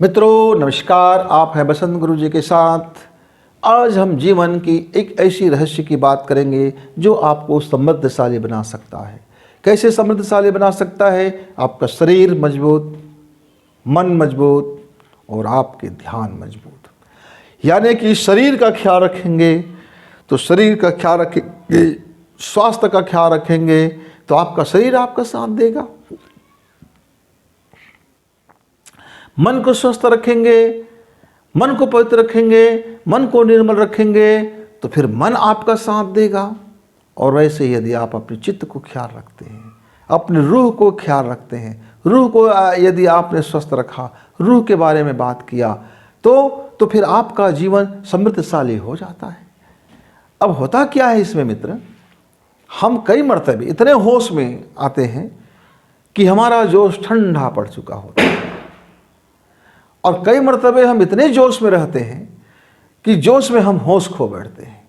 मित्रों नमस्कार, आप हैं बसंत गुरु जी के साथ। आज हम जीवन की एक ऐसी रहस्य की बात करेंगे जो आपको समृद्धशाली बना सकता है। कैसे समृद्धशाली बना सकता है? आपका शरीर मजबूत, मन मजबूत और आपके ध्यान मजबूत। यानी कि शरीर का ख्याल रखेंगे तो शरीर का ख्याल रखेंगे, स्वास्थ्य का ख्याल रखेंगे तो आपका शरीर आपका साथ देगा। मन को स्वस्थ रखेंगे, मन को पवित्र रखेंगे, मन को निर्मल रखेंगे तो फिर मन आपका साथ देगा। और वैसे यदि आप अपने चित्त को ख्याल रखते हैं, अपने रूह को ख्याल रखते हैं, रूह को यदि आपने स्वस्थ रखा, रूह के बारे में बात किया तो फिर आपका जीवन समृद्धशाली हो जाता है। अब होता क्या है इसमें मित्र, हम कई मर्तबे इतने होश में आते हैं कि हमारा जोश ठंडा पड़ चुका होता है, और कई मर्तबे हम इतने जोश में रहते हैं कि जोश में हम होश खो बैठते हैं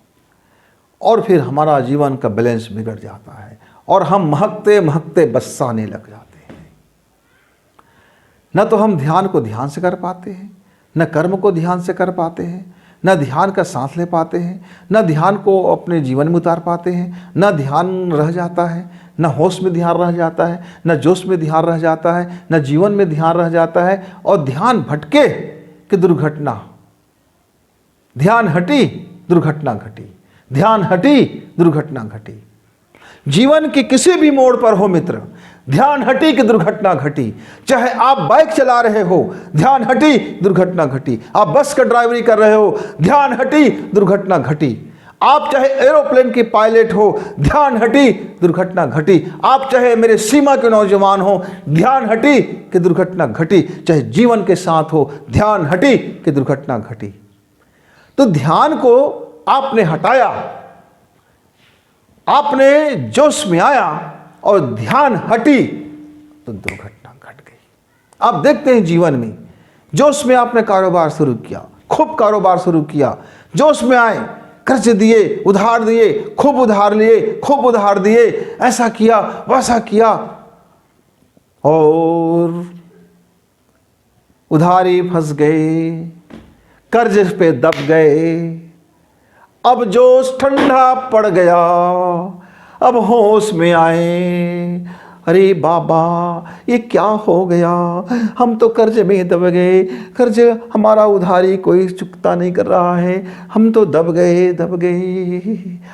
और फिर हमारा जीवन का बैलेंस बिगड़ जाता है और हम महकते महकते बरसाने लग जाते हैं। न तो हम ध्यान को ध्यान से कर पाते हैं, न कर्म को ध्यान से कर पाते हैं, न ध्यान का सांस ले पाते हैं, न ध्यान को अपने जीवन में उतार पाते हैं, न ध्यान रह जाता है, न होश में ध्यान रह जाता है, न जोश में ध्यान रह जाता है, न जीवन में ध्यान रह जाता है। और ध्यान भटके कि दुर्घटना, ध्यान हटी दुर्घटना घटी, ध्यान हटी दुर्घटना घटी। जीवन के किसी भी मोड़ पर हो मित्र, ध्यान हटी कि दुर्घटना घटी। चाहे आप बाइक चला रहे हो, ध्यान हटी दुर्घटना घटी। आप बस का ड्राइवरी कर रहे हो, ध्यान हटी दुर्घटना घटी। आप चाहे एरोप्लेन की पायलट हो, ध्यान हटी दुर्घटना घटी। आप चाहे मेरे सीमा के नौजवान हो, ध्यान हटी कि दुर्घटना घटी। चाहे जीवन के साथ हो, ध्यान हटी कि दुर्घटना घटी। तो ध्यान को आपने हटाया, आपने जोश में आया और ध्यान हटी तो दुर्घटना घट गई। आप देखते हैं जीवन में, जोश में आपने कारोबार शुरू किया, खूब कारोबार शुरू किया, जोश में आए, कर्ज दिए, उधार दिए, खूब उधार लिए, खूब उधार दिए, ऐसा किया वैसा किया और उधारी फंस गए, कर्ज पे दब गए। अब जोश ठंडा पड़ गया, अब होश में आए, अरे बाबा ये क्या हो गया, हम तो कर्ज में दब गए, कर्ज हमारा उधारी कोई चुकता नहीं कर रहा है, हम तो दब गए।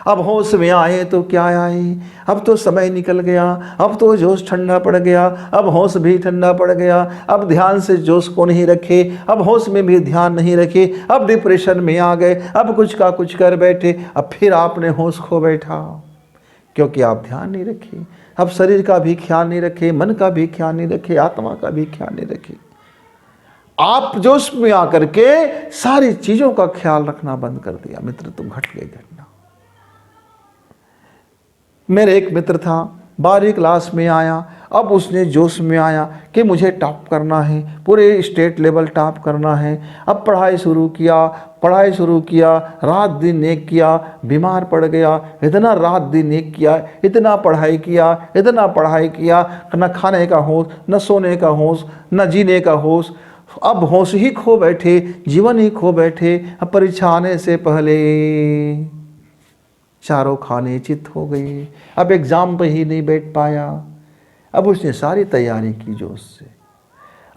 अब होश में आए तो क्या आए, अब तो समय निकल गया, अब तो जोश ठंडा पड़ गया, अब होश भी ठंडा पड़ गया। अब ध्यान से जोश को नहीं रखे, अब होश में भी ध्यान नहीं रखे, अब डिप्रेशन में आ गए, अब कुछ का कुछ कर बैठे, अब फिर आपने होश खो बैठा क्योंकि आप ध्यान नहीं रखे। अब शरीर का भी ख्याल नहीं रखे, मन का भी ख्याल नहीं रखे, आत्मा का भी ख्याल नहीं रखे। आप जोश में आकर के सारी चीजों का ख्याल रखना बंद कर दिया मित्र, तो घट गई घटना। मेरे एक मित्र था, 12वीं क्लास में आया, अब उसने जोश में आया कि मुझे टॉप करना है, पूरे स्टेट लेवल टॉप करना है। अब पढ़ाई शुरू किया, रात दिन नेक किया, बीमार पड़ गया, इतना रात दिन नेक किया, इतना पढ़ाई किया, न खाने का होश, न सोने का होश, न जीने का होश। अब होश ही खो बैठे, जीवन ही खो बैठे। अब परीक्षा आने से पहले चारों खाने चित हो गए, अब एग्जाम पे ही नहीं बैठ पाया। अब उसने सारी तैयारी की जोश से,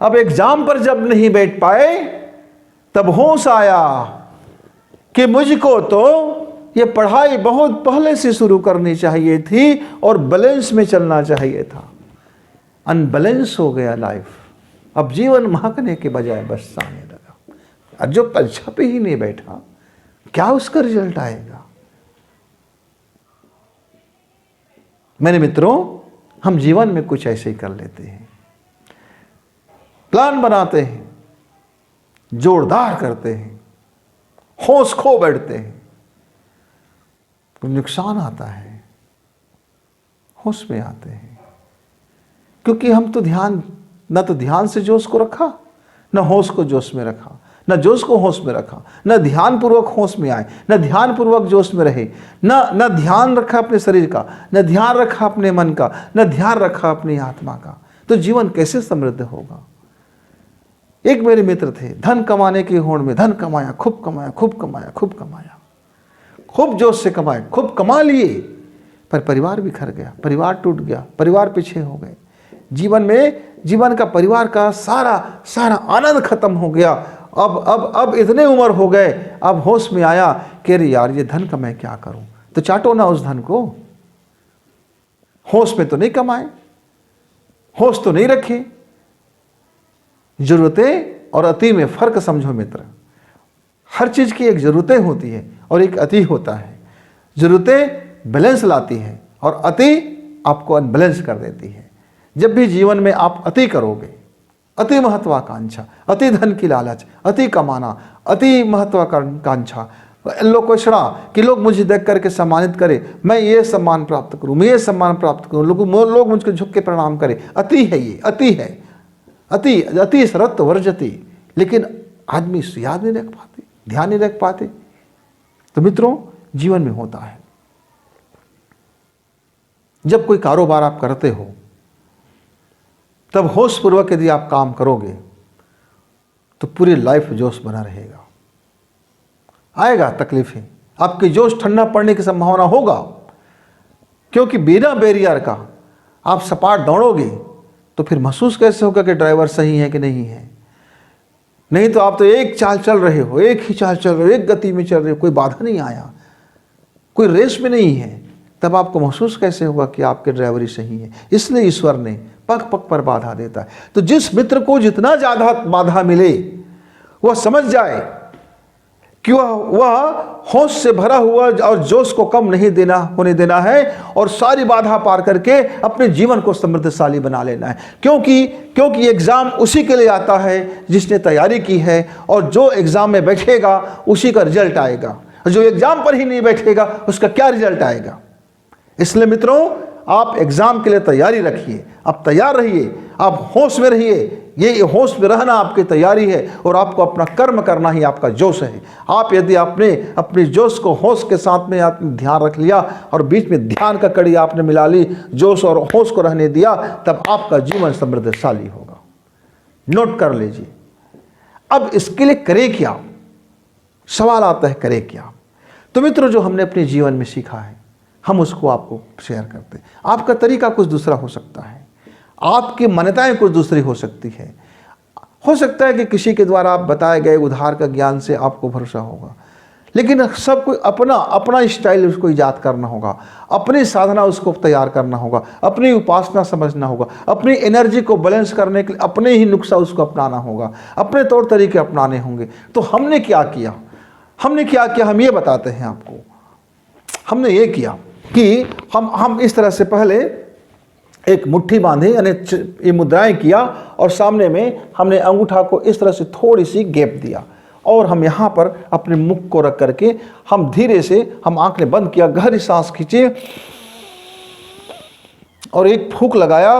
अब एग्जाम पर जब नहीं बैठ पाए तब होश आया कि मुझको तो ये पढ़ाई बहुत पहले से शुरू करनी चाहिए थी और बैलेंस में चलना चाहिए था। अनबैलेंस हो गया लाइफ, अब जीवन महकने के बजाय बस आने लगा। और जो परीक्षा पे ही नहीं बैठा, क्या उसका रिजल्ट आएगा? मेरे मित्रों, हम जीवन में कुछ ऐसे ही कर लेते हैं, प्लान बनाते हैं, जोरदार करते हैं, होश खो बैठते हैं, तो नुकसान आता है। होश में आते हैं क्योंकि हम तो ध्यान से जोश को रखा, न होश को जोश में रखा, न जोश को होश में रखा, न ध्यान पूर्वक होश में आए, न ध्यान पूर्वक जोश में रहे, न ध्यान रखा अपने शरीर का, न ध्यान रखा अपने मन का, न ध्यान रखा अपनी आत्मा का। तो जीवन कैसे समृद्ध होगा? एक मेरे मित्र थे, धन कमाने की होड़ में धन कमाया, खूब कमाया, खूब कमाया, खूब कमाया, खूब जोश से कमाए, खूब कमा लिए, पर परिवार बिखर गया, परिवार टूट गया, परिवार पीछे हो गए। जीवन का परिवार का सारा आनंद खत्म हो गया। अब इतने उम्र हो गए, अब होश में आया कि अरे यार ये धन का मैं क्या करूं। तो चाटो ना उस धन को, होश में तो नहीं कमाए, होश तो नहीं रखे। जरूरतें और अति में फर्क समझो मित्र। हर चीज की एक जरूरतें होती है और एक अति होता है। जरूरतें बैलेंस लाती है और अति आपको अनबैलेंस कर देती है। जब भी जीवन में आप अति करोगे, अति महत्वाकांक्षा, अति धन की लालच, अति कमाना, अति महत्वाकांक्षा, लोकोषणा कि लोग मुझे देख करके सम्मानित करें, मैं ये सम्मान प्राप्त करूं, मैं ये सम्मान प्राप्त करूं, लोग मुझको झुक के प्रणाम करें, अति है ये, अति है। अति सरत वर्जति, लेकिन आदमी याद नहीं रख पाते, ध्यान नहीं रख पाते। तो मित्रों, जीवन में होता है, जब कोई कारोबार आप करते हो तब होश पूर्वक यदि आप काम करोगे तो पूरी लाइफ जोश बना रहेगा। आएगा तकलीफें, आपके जोश ठंडा पड़ने की संभावना होगा, क्योंकि बिना बैरियर का आप सपाट दौड़ोगे तो फिर महसूस कैसे होगा कि ड्राइवर सही है कि नहीं है। नहीं तो आप तो एक चाल चल रहे हो, एक ही चाल चल रहे हो, एक गति में चल रहे हो, कोई बाधा नहीं आया, कोई रेस में नहीं है, तब आपको महसूस कैसे होगा कि आपके ड्राइवरी सही है। इसलिए ईश्वर ने पग पग पर बाधा देता है। तो जिस मित्र को जितना ज़्यादा बाधा मिले वह समझ जाए कि वह होश से भरा हुआ और जोश को कम नहीं होने देना है और सारी बाधा पार करके अपने जीवन को समृद्धशाली बना लेना है। क्योंकि एग्ज़ाम उसी के लिए आता है जिसने तैयारी की है, और जो एग्ज़ाम में बैठेगा उसी का रिजल्ट आएगा, और जो एग्ज़ाम पर ही नहीं बैठेगा उसका क्या रिजल्ट आएगा। इसलिए मित्रों, आप एग्ज़ाम के लिए तैयारी रखिए, आप तैयार रहिए, आप होश में रहिए। ये होश में रहना आपकी तैयारी है और आपको अपना कर्म करना ही आपका जोश है। आप यदि आपने अपने जोश को होश के साथ में आपने ध्यान रख लिया और बीच में ध्यान का कड़ी आपने मिला ली, जोश और होश को रहने दिया, तब आपका जीवन समृद्धशाली होगा। नोट कर लीजिए। अब इसके लिए करें क्या? सवाल आता है, करें क्या? तो मित्रों, जो हमने अपने जीवन में सीखा है हम उसको आपको शेयर करते हैं। आपका तरीका कुछ दूसरा हो सकता है, आपकी मान्यताएं कुछ दूसरी हो सकती है। हो सकता है कि किसी के द्वारा आप बताए गए उधार का ज्ञान से आपको भरोसा होगा, लेकिन सब कोई अपना स्टाइल उसको ईजाद करना होगा, अपनी साधना उसको तैयार करना होगा, अपनी उपासना समझना होगा, अपनी एनर्जी को बैलेंस करने के लिए अपने ही नुस्खा उसको अपनाना होगा, अपने तौर तरीके अपनाने होंगे। तो हमने क्या किया हम ये बताते हैं आपको। हमने ये किया कि हम इस तरह से पहले एक मुट्ठी बांधी, यानी ये मुद्राएं किया, और सामने में हमने अंगूठा को इस तरह से थोड़ी सी गैप दिया, और हम यहाँ पर अपने मुख को रख करके हम धीरे से हम आंखें बंद किया, गहरी सांस खींचे और एक फूंक लगाया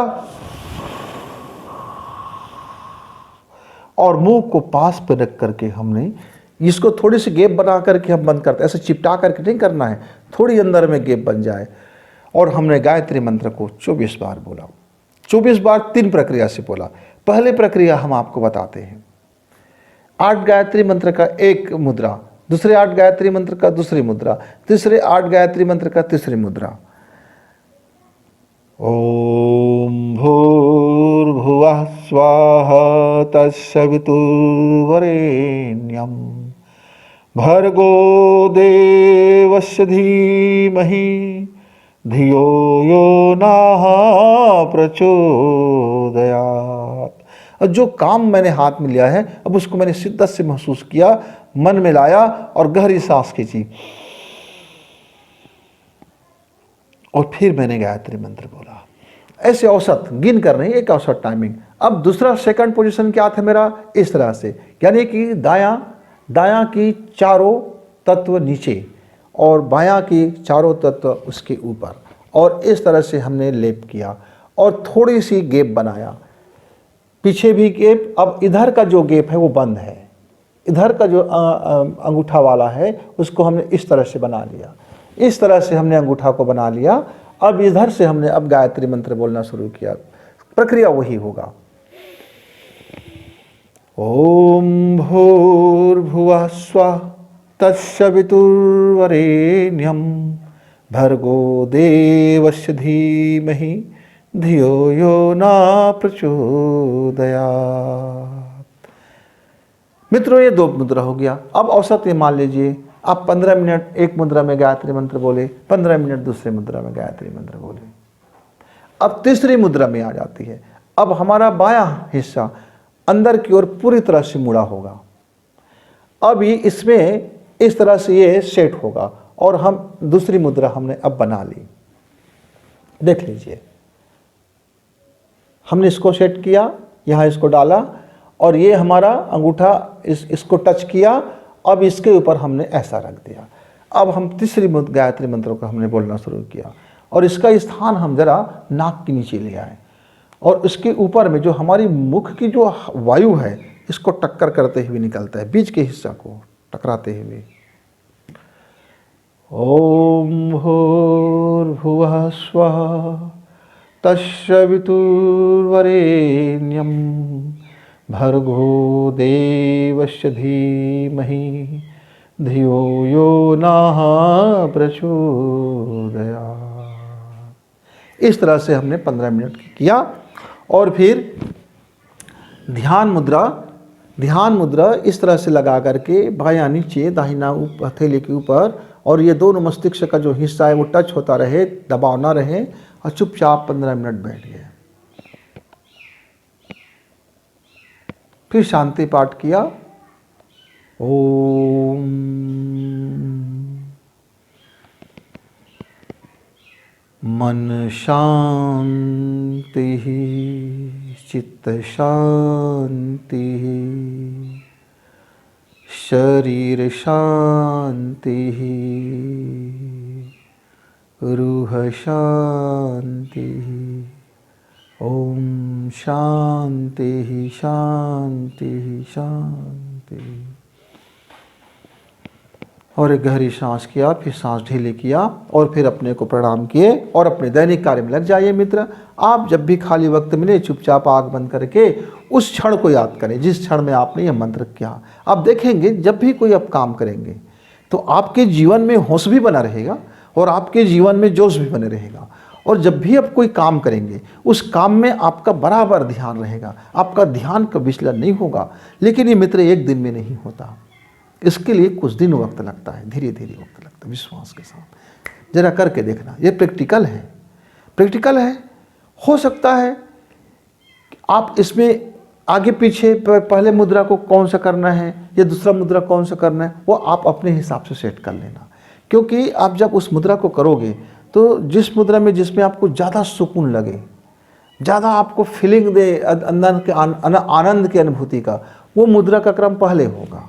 और मुंह को पास पे रख करके हमने इसको थोड़ी सी गैप बना करके हम बंद करते, ऐसे चिपटा करके नहीं करना है, थोड़ी अंदर में गैप बन जाए। और हमने गायत्री मंत्र को 24 बार बोला, 24 बार 3 प्रक्रिया से बोला। पहले प्रक्रिया हम आपको बताते हैं, 8 गायत्री मंत्र का एक मुद्रा, दूसरे 8 गायत्री मंत्र का दूसरी मुद्रा, तीसरे 8 गायत्री मंत्र का तीसरी मुद्रा। ओम भूर्भुवः स्वाहा तत्सवितुर्वरेण्यं भर्गो देवस्य धीमहि धियो यो नः प्रचोदयात्। और जो काम मैंने हाथ में लिया है, अब उसको मैंने शिद्दत से महसूस किया, मन में लाया और गहरी सांस खींची, और फिर मैंने गायत्री मंत्र बोला। ऐसे औसत गिन कर नहीं, एक औसत टाइमिंग। अब दूसरा सेकंड पोजीशन क्या था मेरा, इस तरह से, यानी कि दायां की चारों तत्व नीचे और बायां की चारों तत्व उसके ऊपर, और इस तरह से हमने लेप किया और थोड़ी सी गैप बनाया, पीछे भी गैप। अब इधर का जो गैप है वो बंद है, इधर का जो अंगूठा वाला है उसको हमने इस तरह से बना लिया, इस तरह से हमने अंगूठा को बना लिया। अब इधर से हमने अब गायत्री मंत्र बोलना शुरू किया। प्रक्रिया वही होगा, ओम भूर्भुवः स्वः तत्सवितुर्वरेण्यं भर्गो देवस्य धीमहि धियो यो न प्रचोदयात्। मित्रों, ये 2 मुद्रा हो गया। अब औसत ये मान लीजिए आप 15 मिनट एक मुद्रा में गायत्री मंत्र बोले, 15 मिनट दूसरे मुद्रा में गायत्री मंत्र बोले। अब तीसरी मुद्रा में आ जाती है। अब हमारा बायां हिस्सा अंदर की ओर पूरी तरह से मुड़ा होगा। अब ये इसमें इस तरह से ये सेट होगा और हम दूसरी मुद्रा हमने अब बना ली। देख लीजिए, हमने इसको सेट किया, यहाँ इसको डाला और ये हमारा अंगूठा इसको टच किया। अब इसके ऊपर हमने ऐसा रख दिया। अब हम तीसरी गायत्री मंत्र को हमने बोलना शुरू किया और इसका स्थान हम जरा नाक के नीचे ले आए और इसके ऊपर में जो हमारी मुख की जो वायु है इसको टक्कर करते हुए निकलता है, बीच के हिस्सा को टकराते हुए। ओम भूर्भुवः स्वः तत्सवितुर्वरेण्यं भर्गो देवस्य धीमहि धियो यो नः प्रचोदयात्। इस तरह से हमने 15 मिनट किया और फिर ध्यान मुद्रा इस तरह से लगा करके बायां नीचे दाहिना हथेली के ऊपर और ये दोनों मस्तिष्क का जो हिस्सा है वो टच होता रहे, दबाव ना रहे और चुपचाप 15 मिनट बैठ गए। फिर शांति पाठ किया। ओम मन शांति चित्त शांति शरीर शांति रूह शांति। ओम शांति शांति शांति। और एक गहरी सांस किया, फिर सांस ढीली किया और फिर अपने को प्रणाम किए और अपने दैनिक कार्य में लग जाइए। मित्र, आप जब भी खाली वक्त मिले चुपचाप आँख बंद करके उस क्षण को याद करें जिस क्षण में आपने यह मंत्र किया। आप देखेंगे जब भी कोई आप काम करेंगे तो आपके जीवन में होश भी बना रहेगा और आपके जीवन में जोश भी बने रहेगा। और जब भी आप कोई काम करेंगे उस काम में आपका बराबर ध्यान रहेगा, आपका ध्यान का विचलन नहीं होगा। लेकिन ये मित्र एक दिन में नहीं होता, इसके लिए कुछ दिन वक्त लगता है, धीरे धीरे वक्त लगता है, विश्वास के साथ जरा करके देखना। ये प्रैक्टिकल है। हो सकता है कि आप इसमें आगे पीछे पहले मुद्रा को कौन सा करना है या दूसरा मुद्रा कौन सा करना है वो आप अपने हिसाब से सेट कर लेना। क्योंकि आप जब उस मुद्रा को करोगे तो जिस मुद्रा में जिसमें आपको ज़्यादा सुकून लगे, ज़्यादा आपको फीलिंग दे अंदर के आनंद की अनुभूति का, वो मुद्रा का क्रम पहले होगा।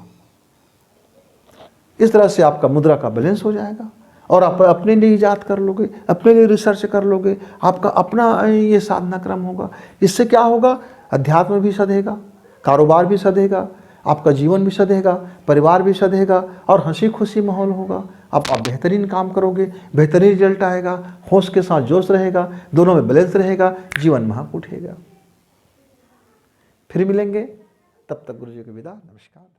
इस तरह से आपका मुद्रा का बैलेंस हो जाएगा और आप अपने लिए इजाद कर लोगे, अपने लिए रिसर्च कर लोगे, आपका अपना ये साधना क्रम होगा। इससे क्या होगा? अध्यात्म भी सधेगा, कारोबार भी सधेगा, आपका जीवन भी सधेगा, परिवार भी सधेगा और हंसी खुशी माहौल होगा। आप बेहतरीन काम करोगे, बेहतरीन रिजल्ट आएगा, होश के साथ जोश रहेगा, दोनों में बैलेंस रहेगा, जीवन महक उठेगा। फिर मिलेंगे, तब तक गुरु जी को विदा, नमस्कार।